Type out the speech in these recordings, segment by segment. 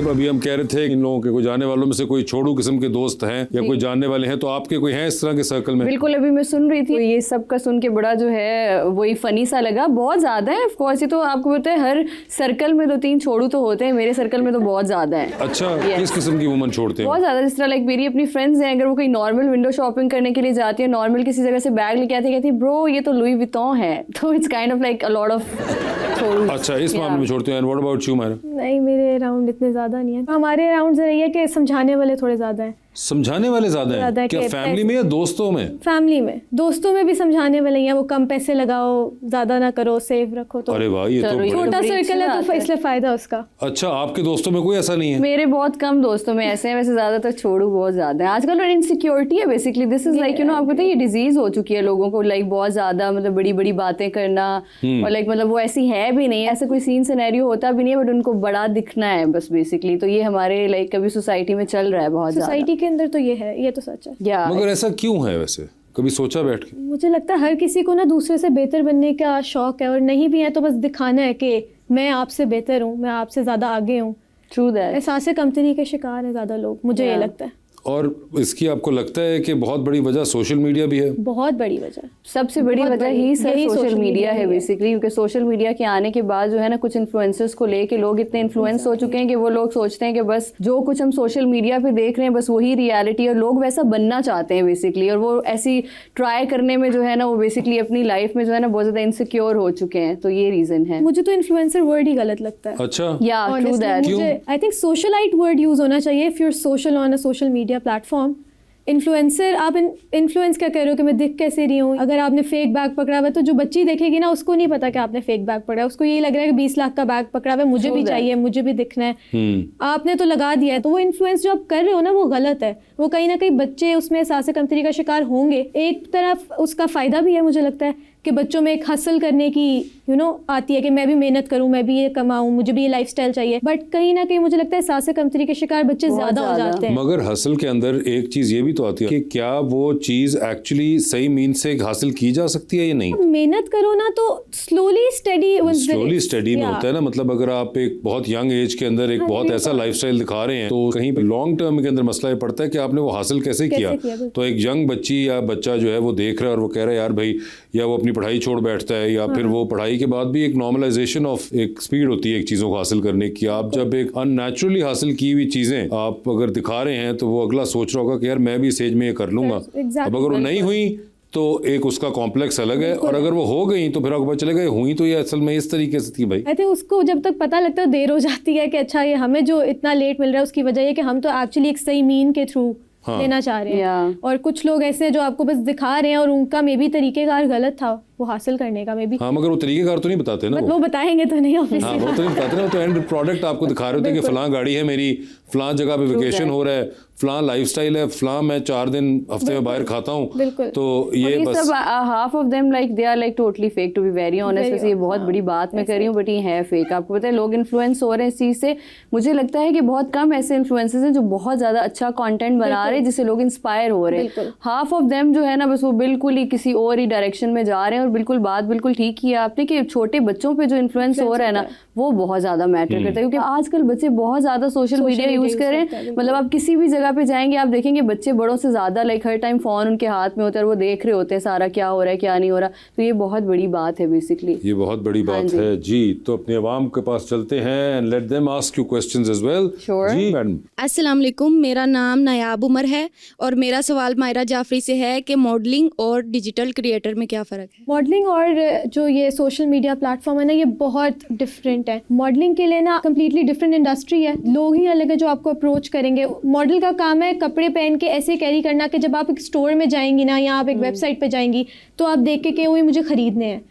अभी हम कह रहे थे इन लोगों के कोई जाने वालों में से कोई छोड़ू किस्म के दोस्त हैं या कोई जानने वाले हैं, तो आपके कोई हैं इस तरह के सर्कल में? बिल्कुल, अभी मैं सुन रही थी, ये सब का सुन के बड़ा जो है वही फनी सा लगा। बहुत ज्यादा है ऑफकोर्स, ये तो आपको पता है हर सर्कल में 2-3 छोड़ू तो होते हैं, मेरे सर्कल में तो बहुत ज्यादा है। अच्छा, किस किस्म की वुमन छोड़ते हैं? बहुत ज्यादा, जिस तरह लाइक मेरी अपनी फ्रेंड्स हैं, अगर वो कोई नॉर्मल विंडो शॉपिंग करने के लिए जाती है, नॉर्मल किसी जगह से बैग लेके आती है, कहती है ब्रो ये तो लुई विटॉन है, तो it's kind of like a lot of छोड़ू। अच्छा, इस मामले में छोड़ते हैं। And what about you Myra? नहीं, मेरे अराउंड इतने ज्यादा नहीं है। हमारे अराउंड से रही है कि समझाने वाले थोड़े ज्यादा हैं। समझाने वाले ज्यादा हैं? क्या फैमिली में या दोस्तों में? फैमिली में, दोस्तों में भी समझाने वाले हैं, वो कम पैसे लगाओ, ज्यादा ना करो, सेव रखो। तो अरे वाह, ये तो छोटा सर्कल है तो इसलिए फायदा उसका। अच्छा, आपके दोस्तों में कोई ऐसा नहीं है? मेरे बहुत कम दोस्तों में ऐसे हैं, वैसे ज्यादातर छोड़ू बहुत ज्यादा है। आजकल इनसिक्योरिटी है बेसिकली, दिस इज लाइक आपको पता है ये डिजीज हो चुकी है लोगों को, लाइक बहुत ज्यादा मतलब बड़ी बड़ी बातें करना, और लाइक मतलब वो ऐसी है भी नहीं, ऐसा कोई सीन सिनेरियो होता भी नहीं है, बट उनको बड़ा दिखना है बस बेसिकली। तो ये हमारे लाइक कभी सोसाइटी में चल रहा है बहुत ज्यादा। सोसाइटी के अंदर तो ये है, ये तो सच है। मगर ऐसा क्यों है वैसे? कभी सोचा बैठ के? मुझे लगता है हर किसी को ना दूसरे से बेहतर बनने का शौक है, और नहीं भी है तो बस दिखाना है कि मैं आपसे बेहतर हूँ, मैं आपसे ज्यादा आगे हूँ। True that. एहसास कमतरी के शिकार है ज्यादा लोग, मुझे ये लगता है। और इसकी आपको लगता है कि बहुत बड़ी वजह सोशल मीडिया भी है? बहुत बड़ी वजह, सबसे बड़ी वजह ही सोशल मीडिया है बेसिकली, क्योंकि सोशल मीडिया के आने के बाद जो है ना कुछ इन्फ्लुएंसर्स को लेके लोग इतने इन्फ्लुएंस हो चुके हैं कि वो लोग सोचते हैं कि बस जो कुछ हम सोशल मीडिया पे देख रहे हैं बस वही रियलिटी है, और लोग वैसा बनना चाहते हैं बेसिकली, और वो ऐसी ट्राई करने में जो है ना वो बेसिकली अपनी लाइफ में जो है ना बहुत ज्यादा इनसिक्योर हो चुके हैं। तो ये रीजन है। मुझे तो इन्फ्लुएंसर वर्ड ही गलत लगता है। अच्छा, yeah true that. I think socialite word use होना चाहिए if you are social on a social media platform. Influencer, आप इन्फ्लुएंस क्या कर रहे हो कि मैं दिख कैसे रही हूँ? अगर आपने फेक बैग पकड़ा हुआ है तो जो बच्ची देखेगी ना उसको नहीं पता कि आपने फेक बैग पकड़ा है, उसको यही लग रहा है कि 20 लाख का बैग पकड़ा हुआ है, मुझे भी चाहिए, मुझे भी दिखना है। आपने तो लगा दिया है, तो वो इन्फ्लुएंस जो आप कर रहे हो ना वो गलत है। वो कहीं ना कहीं बच्चे उसमें एहसास कमतरी का शिकार होंगे। एक तरफ उसका फ़ायदा भी है, मुझे लगता है कि बच्चों में एक हसल करने की आती है कि मैं भी मेहनत करूं, मैं भी ये कमाऊं, मुझे भी ये लाइफस्टाइल चाहिए। बट कहीं ना कहीं मुझे लगता है एहसास कमतरी के शिकार बच्चे ज्यादा हो जाते हैं। मगर हसल के अंदर एक चीज ये भी तो आती है कि क्या वो चीज एक्चुअली सही मीन से हासिल की जा सकती है या नहीं? मेहनत करो ना तो स्लोली स्टडी में होता है ना। मतलब अगर आप एक बहुत यंग एज के अंदर एक बहुत ऐसा लाइफस्टाइल दिखा रहे हैं तो कहीं लॉन्ग टर्म के अंदर मसला ये पड़ता है कि आपने वो हासिल कैसे किया। तो एक यंग बच्ची या बच्चा जो है वो देख रहा है और वो कह रहा है यार भाई, या वो अपनी पढ़ाई छोड़ बैठता है, या फिर वो पढ़ाई के बाद भी एक नॉर्मलाइजेशन ऑफ एक स्पीड होती है एक चीज़ों को हासिल करने की। आप जब एक अननेचुरली हासिल की हुई चीज़ें आप अगर दिखा रहे हैं तो वो अगला सोच रहा होगा कि यार मैं भी इस एज में ये कर लूंगा। अब अगर वो नहीं हुई तो एक उसका कॉम्प्लेक्स अलग है, और अगर वो हो गई तो फिर आपको पता चलेगा हुई तो ये असल में इस तरीके से थी भाई। आई थिंक उसको जब तक पता लगता है देर हो जाती है कि अच्छा ये हमें जो इतना लेट मिल रहा है उसकी वजह है कि हम तो एक्चुअली एक सही मीन के थ्रू लेना चाह रहे हैं। और कुछ लोग ऐसे हैं जो आपको बस दिखा रहे हैं और उनका मे बी तरीकेकार गलत था वो हासिल करने का, मे बी। हाँ, मगर वो तरीकेकार तो नहीं बताते ना। वो बताएंगे तो नहीं ऑब्वियसली। हाँ, वो तो नहीं बताते ना। वो तो एंड प्रोडक्ट आपको दिखा रहे होते हैं कि फलां गाड़ी है मेरी, फलां जगह पे वेकेशन हो रहा है, फलां लाइफस्टाइल है, फलां मैं 4 दिन हफ्ते में बाहर खाता हूँ। तो ये बस सब half of them like they are like totally fake, to be very honest. वैसे ये बहुत बड़ी बात मैं कर रही हूँ बट ये है फेक। आपको पता है लोग इन्फ्लुएंस हो रहे हैं इस चीज़ से। मुझे लगता है कि बहुत कम ऐसे इन्फ्लुएंसर्स हैं जो बहुत ज़्यादा अच्छा कंटेंट बना रहे हैं जिससे लोग इंस्पायर हो रहे हैं। हाफ ऑफ देम जो है ना बस वो बिल्कुल ही किसी और ही डायरेक्शन में जा रहे हैं। और बिल्कुल बात बिल्कुल ठीक किया आपने कि छोटे बच्चों पे जो इन्फ्लुएंस हो रहा है ना वो बहुत ज़्यादा मैटर करता है, क्योंकि आजकल बच्चे बहुत ज़्यादा सोशल मीडिया यूज़ कर रहे हैं। मतलब आप किसी भी जगह पे जाएंगे आप देखेंगे बच्चे बड़ों से ज़्यादा लाइक हर टाइम फ़ोन उनके हाथ में होता है और वो देख रहे होते हैं सारा क्या हो रहा है क्या नहीं हो रहा। तो ये बहुत बड़ी बात है बेसिकली, ये बहुत बड़ी बात है जी। तो अपने अवाम के पास चलते हैं and let them ask you questions as well. जी मैडम। अस्सलाम वालेकुम, मेरा नाम नायाब उमर है और मेरा सवाल मायरा जाफरी से है कि मॉडलिंग और डिजिटल क्रिएटर में क्या फ़र्क है? मॉडलिंग और जो ये सोशल मीडिया प्लेटफॉर्म है ना ये बहुत डिफरेंट है। मॉडलिंग के लिए ना कम्प्लीटली डिफरेंट इंडस्ट्री है, लोग ही अलग है जो आपको अप्रोच करेंगे। मॉडल का काम है कपड़े पहन के ऐसे कैरी करना कि जब आप एक स्टोर में जाएंगी ना या आप एक वेबसाइट पे जाएंगी तो आप देख के वही मुझे ख़रीदने हैं।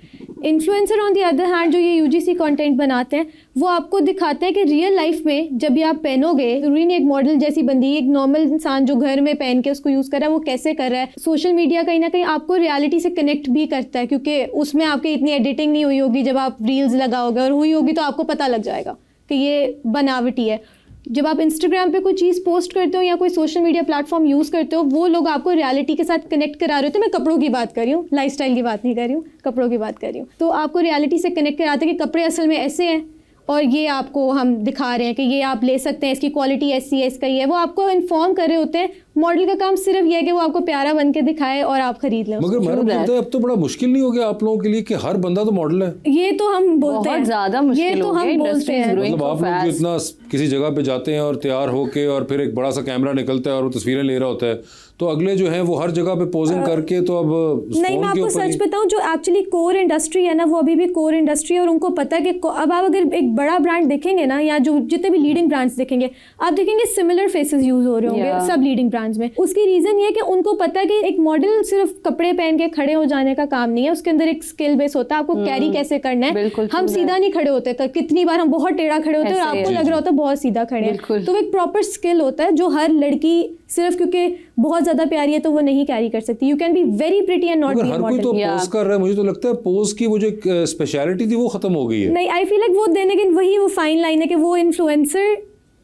Influencer on the other hand जो ये यूजीसी कंटेंट बनाते हैं वो आपको दिखाते हैं कि रियल लाइफ में जब ये आप पहनोगे जरूरी नहीं एक मॉडल जैसी बंदी, एक नॉर्मल इंसान जो घर में पहन के उसको यूज़ कर रहा है वो कैसे कर रहा है। सोशल मीडिया कहीं ना कहीं आपको रियलिटी से कनेक्ट भी करता है क्योंकि उसमें आपकी इतनी एडिटिंग नहीं हुई होगी। जब आप रील्स लगाओगे और हुई होगी तो आपको पता लग जाएगा कि ये बनावटी है। जब आप इंस्टाग्राम पे कोई चीज़ पोस्ट करते हो या कोई सोशल मीडिया प्लेटफॉर्म यूज़ करते हो वो लोग आपको रियलिटी के साथ कनेक्ट करा रहे होते हैं। मैं कपड़ों की बात कर रही हूँ, लाइफस्टाइल की बात नहीं कर रही हूँ, कपड़ों की बात कर रही हूँ। तो आपको रियलिटी से कनेक्ट कराते हैं कि कपड़े असल में ऐसे हैं और ये आपको हम दिखा रहे हैं कि ये आप ले सकते हैं, इसकी क्वालिटी ऐसी है, इसका ये है, वो आपको इन्फॉर्म कर रहे होते हैं। मॉडल का काम सिर्फ ये है कि वो आपको प्यारा बन के दिखाए और आप खरीद लें। मगर मैडम लगता है अब तो बड़ा मुश्किल नहीं हो गया आप लोगों के लिए कि हर बंदा तो मॉडल है? ये तो हम बोलते हैं, बहुत ज्यादा मुश्किल ये तो हो गया, हम बोलते industry is हैं। growing मतलब so आप लोग जो fast। इतना किसी जगह पे जाते हैं और तैयार होके और फिर एक बड़ा सा कैमरा निकलता है और वो तस्वीरें ले रहा होता है, तो अगले जो है वो हर जगह पे पोजिंग करके तो अब नहीं, मैं आपको सच बताऊं, जो एक्चुअली कोर इंडस्ट्री है ना, वो अभी भी कोर इंडस्ट्री है और उनको पता है कि अब आप अगर एक बड़ा ब्रांड देखेंगे ना, या जो जितने भी लीडिंग ब्रांड्स देखेंगे, आप देखेंगे सिमिलर फेसेस यूज हो रहे होंगे सब लीडिंग ब्रांड्स में। उसकी रीजन ये है कि उनको पता है कि एक मॉडल सिर्फ कपड़े पहन के खड़े हो जाने का काम नहीं है, उसके अंदर एक स्किल बेस होता है, आपको कैरी कैसे करना है। हम सीधा नहीं खड़े होते, तो कितनी बार हम बहुत टेढ़ा खड़े होते हैं और आपको लग रहा होता है बहुत सीधा खड़े हैं। तो एक प्रॉपर स्किल होता है जो हर लड़की सिर्फ क्योंकि बहुत ज्यादा प्यारी है तो वो नहीं कैरी कर सकती। You can be very pretty and not be हर कोई तो पोज कर रहा है, मुझे तो लगता है पोज की वो जो स्पेशलिटी थी वो खत्म हो गई है। नहीं, आई फील लाइक वो देने के वही वो फाइन लाइन है कि वो इन्फ्लुएंसर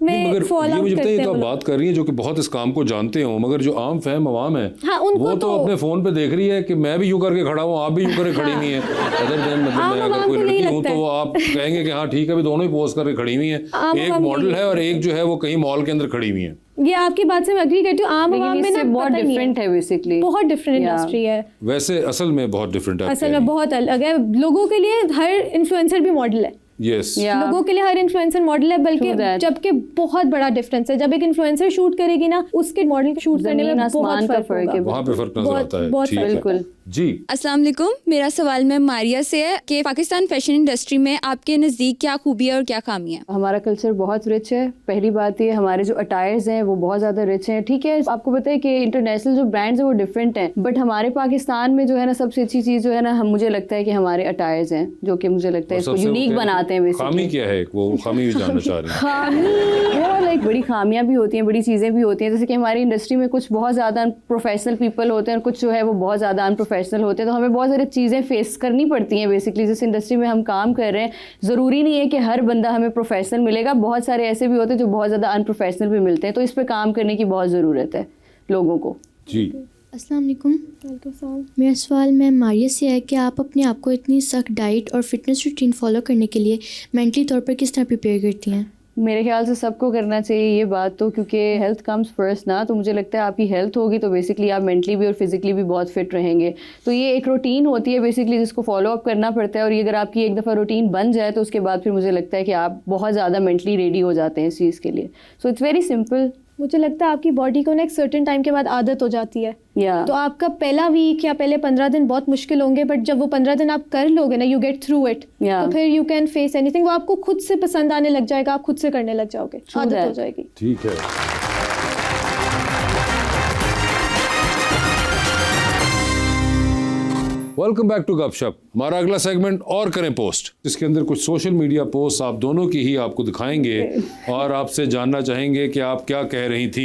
में मगर फॉलो ये आउट मुझे करते बताइए, हैं तो वो आप लोग। बात कर रही हैं जो कि बहुत इस काम को जानते हो, मगर जो आम फहम अवाम है हाँ, उनको वो तो तो अपने फोन पे देख रही है कि मैं भी यूं करके खड़ा हूँ, आप भी यूं करके खड़ी हुई हैं। अदर देन मतलब आम मैं अगर अवाम कोई को यही लड़की हूँ लगता तो है। वो आप कहेंगे कि हाँ ठीक है, भी दोनों ही पोज करके खड़ी हुई हैं, आम एक अवाम मॉडल यही है और एक जो है वो कहीं मॉल के अंदर खड़ी हुई है। ये आपकी बात से मैं एग्री करती हूँ। आम अवाम में ना बहुत पता नहीं डिफरेंट है बेसिकली, बहुत डिफरेंट इंडस्ट्री है। वैसे असल में बहुत डिफरेंट है, असल में बहुत अलग है। लोगों के लिए हर इन्फ्लुएंसर भी मॉडल है। यस, लोगों के लिए हर इन्फ्लुएंसर मॉडल है, बल्कि जबकि बहुत बड़ा डिफरेंस है। जब एक इन्फ्लुएंसर शूट करेगी ना, उसके मॉडल शूट करने में बहुत फर्क है, वहाँ पे फर्क नजर आता है। ठीक है, बिल्कुल जी। अस्सलाम वालेकुम, मेरा सवाल मैम मारिया से है कि पाकिस्तान फैशन इंडस्ट्री में आपके नज़दीक क्या खूबी है और क्या खामी है? हमारा कल्चर बहुत रिच है। पहली बात ये, हमारे जो अटायर्स हैं वो बहुत ज़्यादा रिच हैं। ठीक है, आपको पता है कि इंटरनेशनल जो ब्रांड्स हैं वो डिफरेंट हैं, बट हमारे पाकिस्तान में जो है ना सबसे अच्छी चीज़ जो है ना, हम मुझे लगता है कि हमारे अटायर्स हैं, जो कि मुझे लगता है इसको यूनिक बनाते हैं। खामी क्या है, वो खामी भी जानना चाह रही हैं? खामी लाइक बड़ी खामियां भी होती हैं, बड़ी चीज़ें भी होती हैं। जैसे कि हमारी इंडस्ट्री में कुछ बहुत ज़्यादा प्रोफेशनल पीपल होते हैं और कुछ जो है वो बहुत ज़्यादा अनप्रोफेशनल होते हैं, तो हमें बहुत सारी चीज़ें फेस करनी पड़ती हैं। बेसिकली जिस इंडस्ट्री में हम काम कर रहे हैं, ज़रूरी नहीं है कि हर बंदा हमें प्रोफेशनल मिलेगा, बहुत सारे ऐसे भी होते हैं जो बहुत ज़्यादा अनप्रोफेशनल भी मिलते हैं। तो इस पर काम करने की बहुत ज़रूरत है लोगों को। जी, अस्सलाम वालेकुम। मेरा सवाल मैम मारिया से है कि आप अपने आप को इतनी सख्त डाइट और फिटनेस रूटीन फॉलो करने के लिए मेंटली तौर पर किस तरह प्रिपेयर करती हैं? मेरे ख्याल से सबको करना चाहिए ये बात, तो क्योंकि हेल्थ कम्स फर्स्ट ना, तो मुझे लगता है आपकी हेल्थ होगी तो बेसिकली आप मेंटली भी और फिजिकली भी बहुत फिट रहेंगे। तो ये एक रूटीन होती है बेसिकली जिसको फॉलो अप करना पड़ता है, और ये अगर आपकी एक दफ़ा रूटीन बन जाए तो उसके बाद फिर मुझे लगता है कि आप बहुत ज़्यादा मेंटली रेडी हो जाते हैं इस चीज़ के लिए। So it's very simple. मुझे लगता है आपकी बॉडी को ना एक सर्टेन टाइम के बाद आदत हो जाती है, तो आपका पहला वीक या पहले 15 दिन बहुत मुश्किल होंगे, बट जब वो 15 दिन आप कर लोगे ना, यू गेट थ्रू इट, तो फिर यू कैन फेस एनीथिंग। वो आपको खुद से पसंद आने लग जाएगा, आप खुद से करने लग जाओगे, आदत हो जाएगी। ठीक है। वेलकम बैक टू गपशप। हमारा अगला सेगमेंट और करें पोस्ट, जिसके अंदर कुछ सोशल मीडिया पोस्ट आप दोनों की ही आपको दिखाएंगे और आपसे जानना चाहेंगे कि आप क्या कह रही थी।